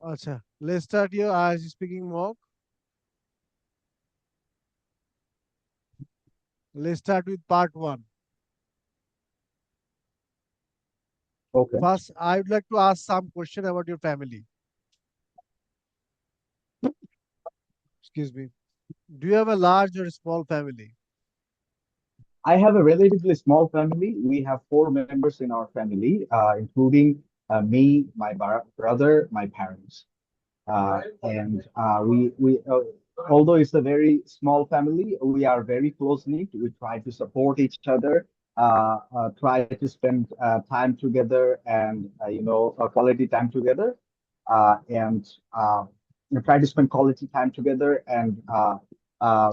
Acha, let's start your Irish speaking mock. Let's start with part one. Okay. First, I would like to ask some question about your family. Excuse me. Do you have a large or small family? I have a relatively small family. We have four members in our family, including me, my brother, my parents. And although it's a very small family, we are very close knit. We try to support each other, try to spend time together, and quality time together, and try to spend quality time together and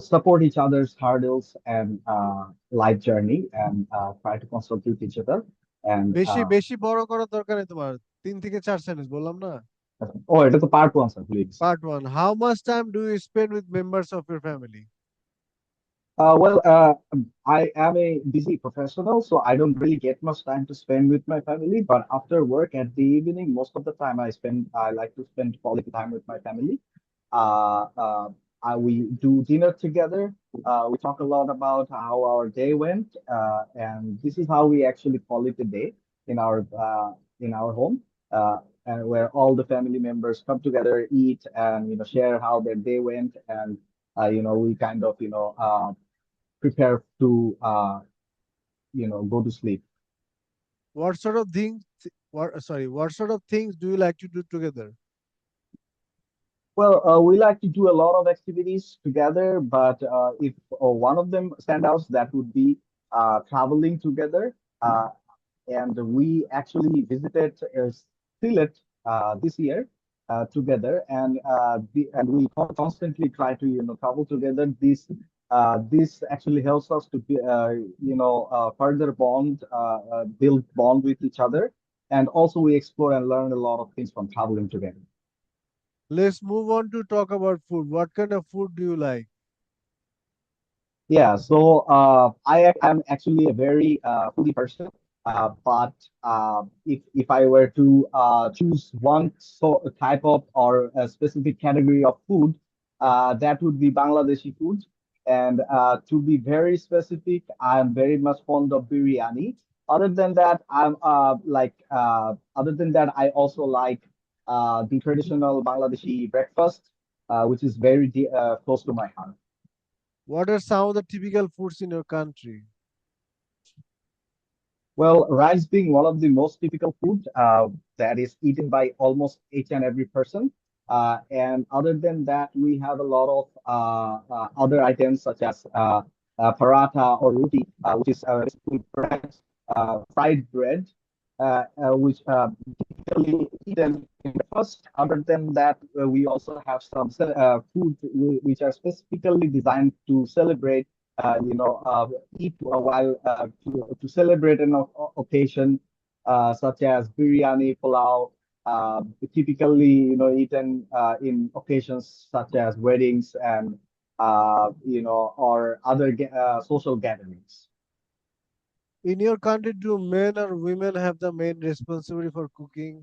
support each other's hurdles and life journey, and try to consult with each other. And বেশি বেশি বড় করার দরকার নেই তোমার। 3 থেকে 4 sentence বললাম না? এটা তো part one sir, please. Part one. How much time do you spend with members of your family? Well, I am a busy professional, so I don't really get much time to spend with my family. But after work at the evening, most of the time I like to spend quality time with my family. Uh, uh, we do dinner together. We talk a lot about how our day went, and this is how we actually call it a day in our home, and where all the family members come together, eat, and share how their day went, and we kind of prepare to go to sleep. What sort of things? What sort of things do you like to do together? Well, we like to do a lot of activities together, but if one of them stand out, that would be traveling together. And we actually visited Sylhet this year together, and we constantly try to travel together. This actually helps us to be, further build bond with each other, and also we explore and learn a lot of things from traveling together. Let's move on to talk about food. What kind of food do you like? Yeah, so I'm actually a very foodie person. But if I were to choose one type of or a specific category of food, that would be Bangladeshi food. And to be very specific, I'm very much fond of biryani. Other than that, I also like the traditional Bangladeshi breakfast, which is very close to my heart. What are some of the typical foods in your country? Well, rice being one of the most typical food that is eaten by almost each and every person. And other than that, we have a lot of other items such as paratha or roti, which is basically fried bread, which typically eaten in breakfast. Other than that, we also have some food which are specifically designed to celebrate, eat while to celebrate an occasion, such as biryani, pulao, typically eaten in occasions such as weddings and or other social gatherings. In your country, do men or women have the main responsibility for cooking?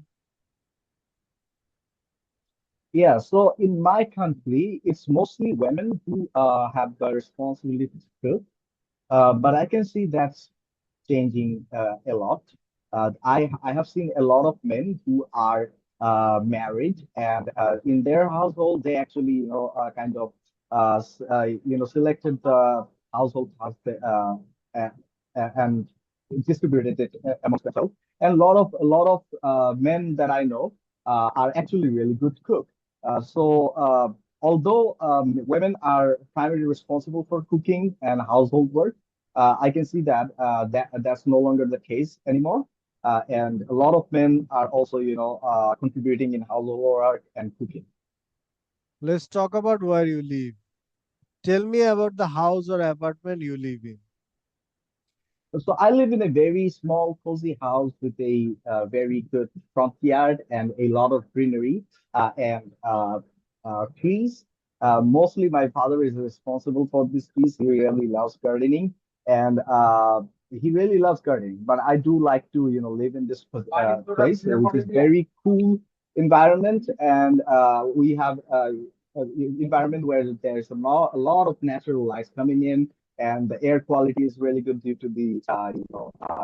Yeah, so in my country, it's mostly women who have the responsibility to cook. But I can see that's changing a lot. I have seen a lot of men who are married, and in their household they actually kind of selected the household task uh, and distributed it amongst themselves. And a lot of men that I know are actually really good cook. So although women are primarily responsible for cooking and household work, I can see that's no longer the case anymore. And a lot of men are also, contributing in household work and cooking. Let's talk about where you live. Tell me about the house or apartment you live in. So I live in a very small, cozy house with a very good front yard and a lot of greenery and trees. Mostly, my father is responsible for these trees. He really loves gardening, and he really loves gardening. But I do like to, live in this place, which is very cool, environment, and we have environment where there's a lot of natural lights coming in, and the air quality is really good due to the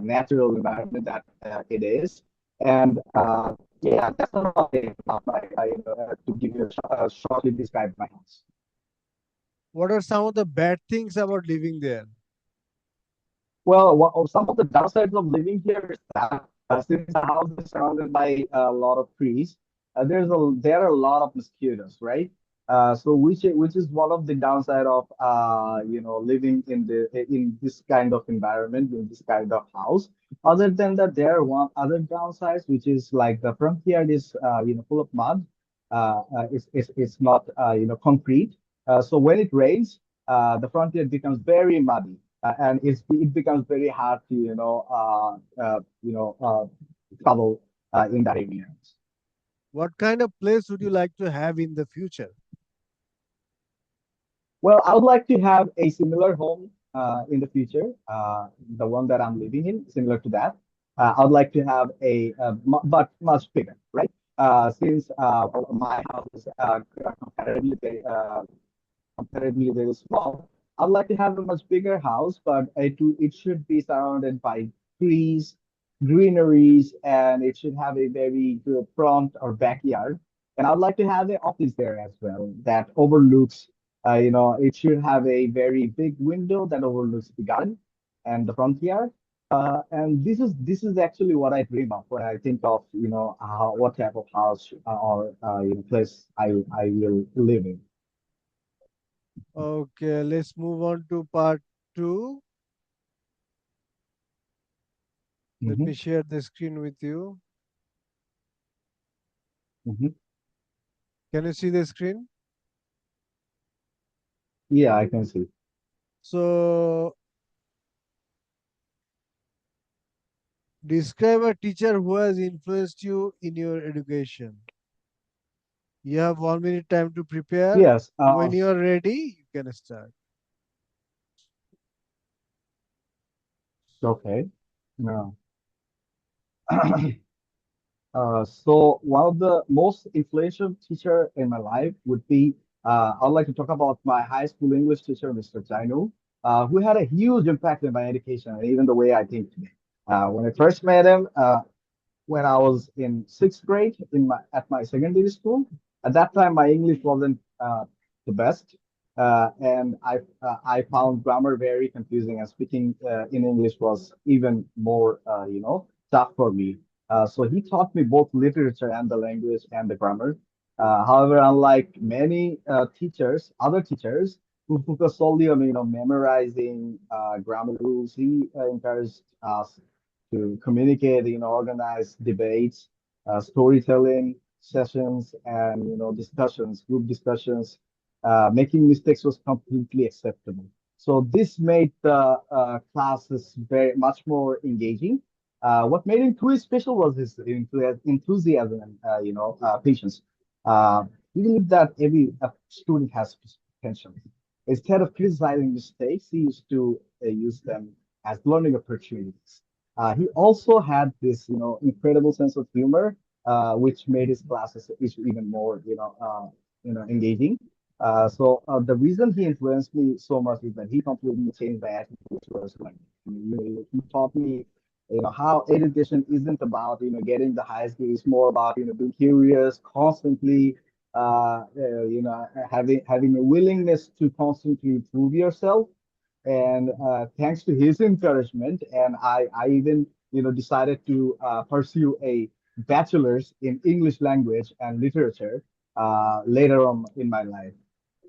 natural environment that it is. And yeah, that's about it. To give you shortly describe my house. What are some of the bad things about living there? Well, some of the downsides of living here is that since the house is surrounded by a lot of trees, there are a lot of mosquitoes, right? So which is one of the downside of living in this kind of environment in this kind of house. Other than that, there are one other downsides, which is like the front yard is full of mud. It's not concrete. So when it rains, the front yard becomes very muddy, and it becomes very hard to travel in that area. What kind of place would you like to have in the future? Well, I would like to have a similar home in the future, the one that I'm living in, similar to that. I would like to have but much bigger, right? Since my house is comparatively very small. I'd like to have a much bigger house, but it should be surrounded by trees, greeneries, and it should have a very good front or backyard. And I'd like to have an office there as well that overlooks, it should have a very big window that overlooks the garden and the front yard. And this is actually what I dream of when I think of, what type of house or place I will live in. Okay, let's move on to part two. Let Hmm. me share the screen with you. Hmm. Can you see the screen? Yeah, I can see. So, describe a teacher who has influenced you in your education. You have 1 minute time to prepare. Yes. When you are ready, you can start. Okay. No. So one of the most influential teacher in my life would be I'd like to talk about my high school English teacher, Mr. Jainu, who had a huge impact in my education and even the way I think today. When I first met him, when I was in sixth grade at my secondary school. At that time, my English wasn't the best, and I found grammar very confusing, and speaking in English was even more tough for me. So he taught me both literature and the language and the grammar. However, unlike many other teachers who focus solely on memorizing grammar rules, he encouraged us to communicate, organize debates, storytelling sessions, and discussions, group discussions. Making mistakes was completely acceptable. So this made the classes very much more engaging. What made him truly special was his enthusiasm and patience. Uh, he believed that every student has potential. Instead of criticizing mistakes, he used to use them as learning opportunities. He also had this, incredible sense of humor, which made his classes even more, engaging. So the reason he influenced me so much is that he completely changed my attitude towards learning. I mean, he taught me, how education isn't about, getting the highest grades. It's more about, being curious, constantly, having a willingness to constantly improve yourself. And thanks to his encouragement, and I even decided to pursue a bachelor's in English language and literature later on in my life.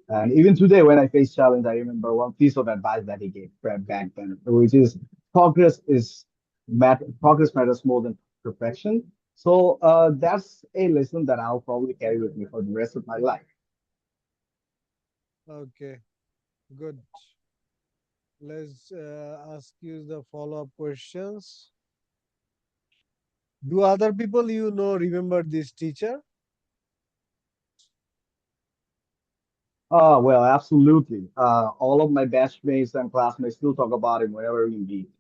And even today, when I face challenge, I remember one piece of advice that he gave back then, which is progress matters more than perfection. So that's a lesson that I'll probably carry with me for the rest of my life. Okay, good. Let's ask you the follow-up questions. Do other people you know remember this teacher? Well, absolutely. All of my batchmates and classmates still talk about him whenever we meet.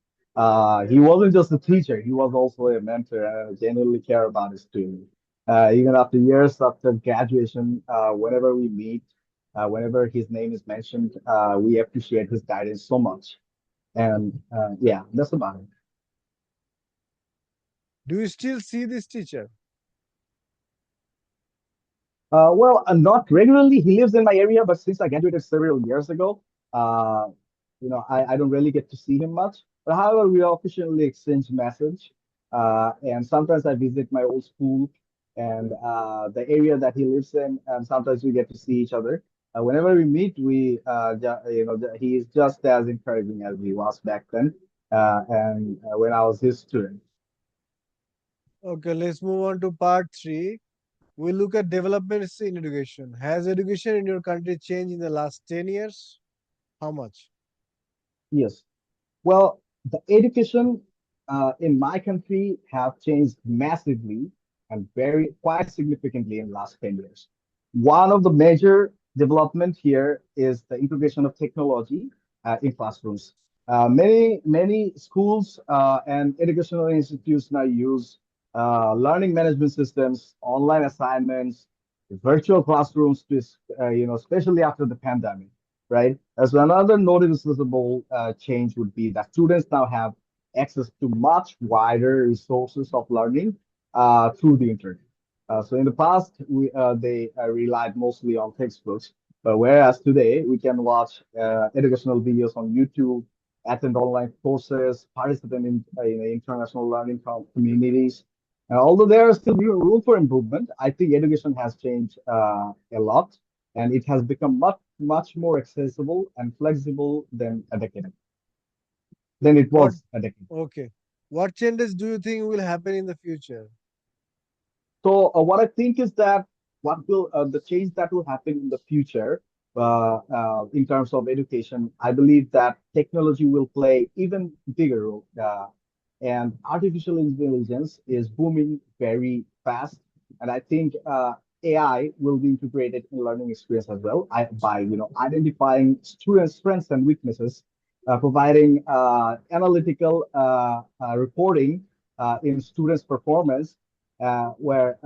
He wasn't just a teacher; he was also a mentor, and I genuinely care about his students. Even after years after graduation, whenever we meet, whenever his name is mentioned, we appreciate his guidance so much. And yeah, that's about it. Do you still see this teacher? Well, not regularly. He lives in my area, but since I graduated several years ago, uh, I don't really get to see him much. But however, we occasionally exchange message, and sometimes I visit my old school and the area that he lives in, and sometimes we get to see each other. Whenever we meet, he is just as encouraging as he was back then, and when I was his student. Okay, let's move on to part three. We look at developments in education. Has education in your country changed in the last 10 years? How much? Yes. Well, the education in my country have changed massively and very quite significantly in the last 10 years. One of the major development here is the integration of technology in classrooms. Many schools and educational institutes now use learning management systems, online assignments, virtual classrooms to, especially after the pandemic, right? As another noticeable change would be that students now have access to much wider resources of learning through the internet. So in the past, they relied mostly on textbooks, but whereas today we can watch educational videos on YouTube, attend online courses, participate in international learning communities. And although there is still room for improvement, I think education has changed a lot, and it has become much more accessible and flexible than it What? was a decade. Okay. What changes do you think will happen in the future? So what I think is that what will the change that will happen in the future in terms of education, I believe that technology will play even bigger role. And artificial intelligence is booming very fast, and I think AI will be integrated in learning experience as well. By identifying students' strengths and weaknesses, providing analytical reporting in students' performance where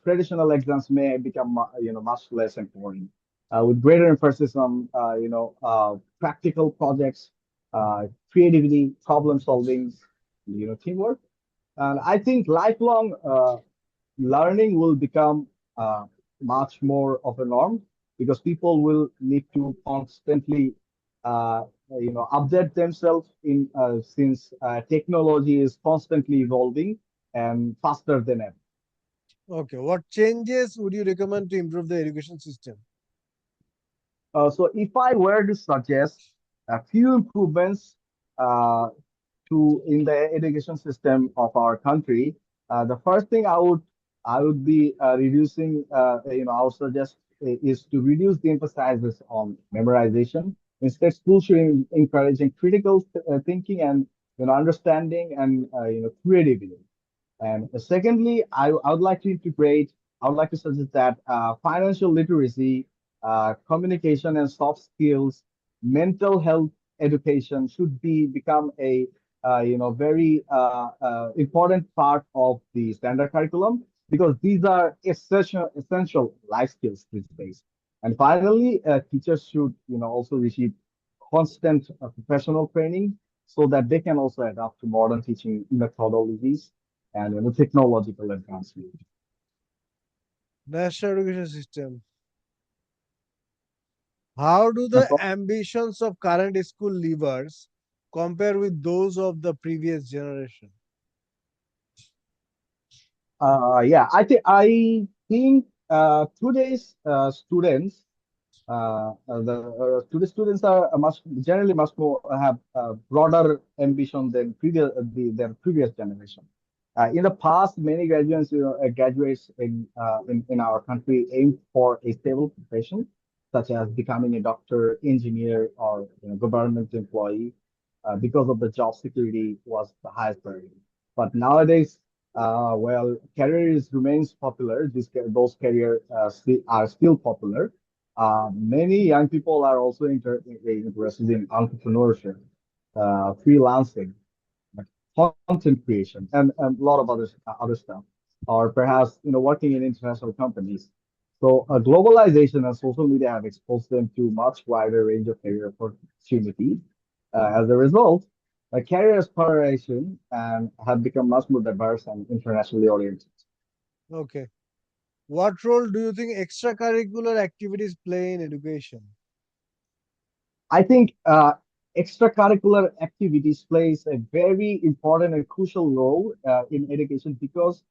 traditional exams may become much less important, with greater emphasis on practical projects, creativity, problem solving, teamwork. And I think lifelong learning will become much more of a norm because people will need to constantly update themselves in since technology is constantly evolving and faster than ever. Okay. What changes would you recommend to improve the education system? So if I were to suggest a few improvements uh, to in the education system of our country, the first thing I would be reducing, I would suggest is to reduce the emphasis on memorization. Instead, schools should encouraging critical thinking and understanding and creativity. And secondly, I would like to integrate, I would like to suggest that financial literacy, communication and soft skills, mental health education should become a very important part of the standard curriculum because these are essential life skills these days. And finally, teachers should also receive constant professional training so that they can also adapt to modern teaching methodologies and technological advancement. National education system. How do And the so, ambitions of current school leavers compare with those of the previous generation? yeah, I think today's students today's students are much generally much more have broader ambition than their previous generation. In the past, many graduates in our country aim for a stable profession, such as becoming a doctor, engineer, or government employee, because of the job security was the highest priority. But nowadays, careers remains popular. Those careers are still popular. Many young people are also interested in entrepreneurship, freelancing, content creation, and a lot of other stuff. or perhaps working in international companies. So globalization and social media have exposed them to much wider range of career opportunities. As a result, career aspiration and have become much more diverse and internationally oriented. Okay. What role do you think extracurricular activities play in education? I think extracurricular activities plays a very important and crucial role in education because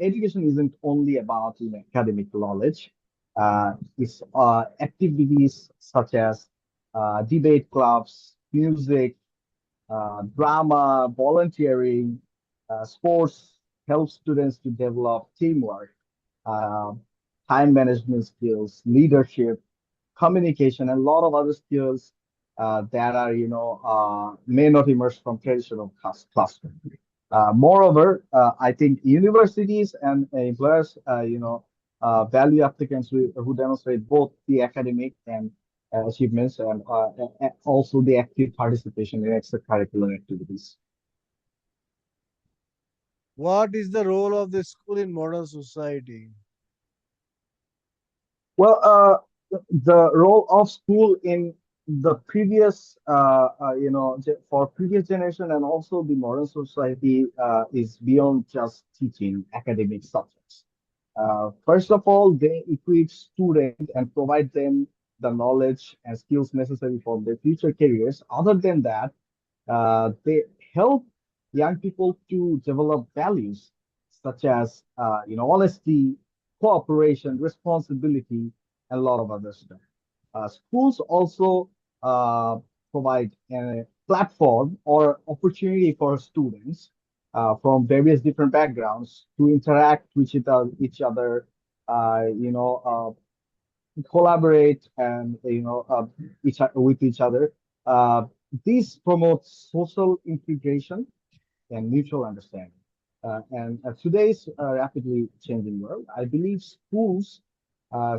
education isn't only about academic knowledge. It's activities such as debate clubs, music, drama, volunteering, sports help students to develop teamwork, uh, time management skills, leadership, communication, and a lot of other skills that are, may not emerge from traditional classroom. Moreover, I think universities and employers, value applicants who demonstrate both the academic and achievements and also the active participation in extracurricular activities. What is the role of the school in modern society? Well, the role of school in the previous, for previous generation and also the modern society is beyond just teaching academic subjects. First of all, they equip students and provide them the knowledge and skills necessary for their future careers. Other than that, they help young people to develop values such as honesty, cooperation, responsibility, and a lot of other stuff. Schools also uh, provide a platform or opportunity for students from various different backgrounds to interact with each other, collaborate and with each other. Uh, this promotes social integration and mutual understanding. And today's rapidly changing world, I believe schools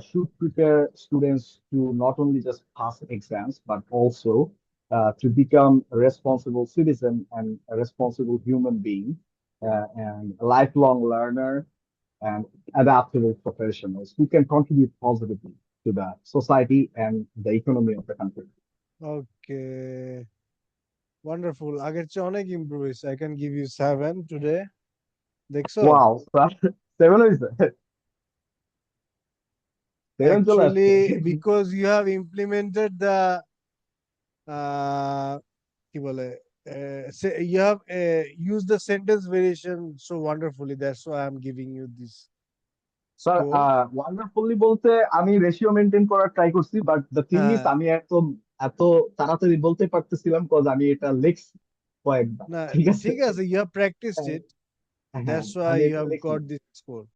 should prepare students to not only just pass exams, but also to become a responsible citizen and a responsible human being and a lifelong learner and adaptable professionals who can contribute positively to the society and the economy of the country. Okay. Wonderful. আগের চেয়ে অনেক improve হয়েছে। I can give you 7 today. দেখছো? Wow, seven হয়েছে seven চলে আসছে Actually, because you have implemented the uh, কি বলে you have used the sentence variation so wonderfully. That's why I'm giving you this sir score. Wonderfully বলতে আমি ratio maintain করার try করছি বাট দ্য থিং ইজ হ্যাঁ, আমি এত এত তাড়াতাড়ি বলতে পারতেছিলাম কজ আমি এটা লেখছি কয়েকবার না ঠিক আছে ঠিক আছে, you have practiced হ্যাঁ it. That's why আমি you এটা have লেখছি got this score.